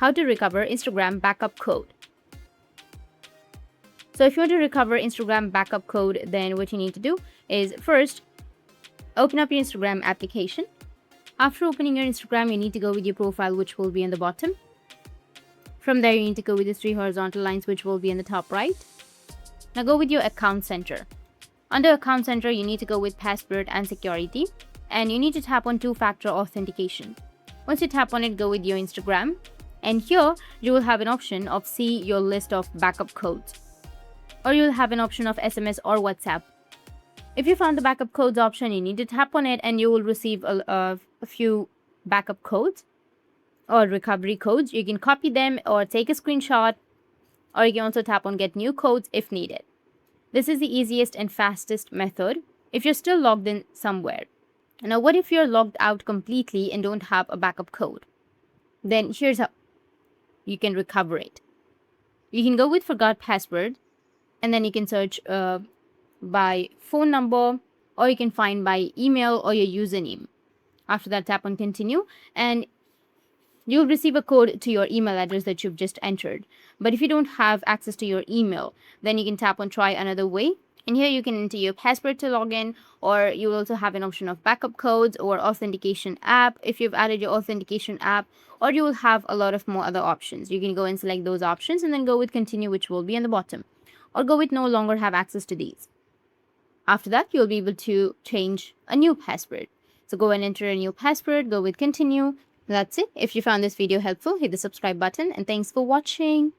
how to recover Instagram backup code. So if you want to recover Instagram backup code, then what you need to do is first open up your Instagram application. After opening your Instagram, you need to go with your profile, which will be on the bottom. From there, you need to go with the 3 horizontal lines, which will be in the top right. Now go with your account center. Under account center, you need to go with password and security, and you need to tap on two-factor authentication. Once you tap on it, go with your Instagram, and here you will have an option of see your list of backup codes, or you'll have an option of SMS or WhatsApp. If you found the backup codes option, you need to tap on it and you will receive a few backup codes or recovery codes. You can copy them or take a screenshot, or you can also tap on get new codes if needed. This is the easiest and fastest method if you're still logged in somewhere. Now, what if you're logged out completely and don't have a backup code? Then here's how you can recover it. You can go with forgot password, and then you can search by phone number, or you can find by email or your username. After that, tap on continue, and you'll receive a code to your email address that you've just entered. But if you don't have access to your email, then you can tap on try another way. And here you can enter your password to log in, or you will also have an option of backup codes or authentication app if you've added your authentication app, or you will have a lot of more other options. You can go and select those options and then go with continue, which will be on the bottom, or go with no longer have access to these. After that, you'll be able to change a new password. So go and enter a new password, go with continue. That's it. If you found this video helpful, hit the subscribe button, and thanks for watching.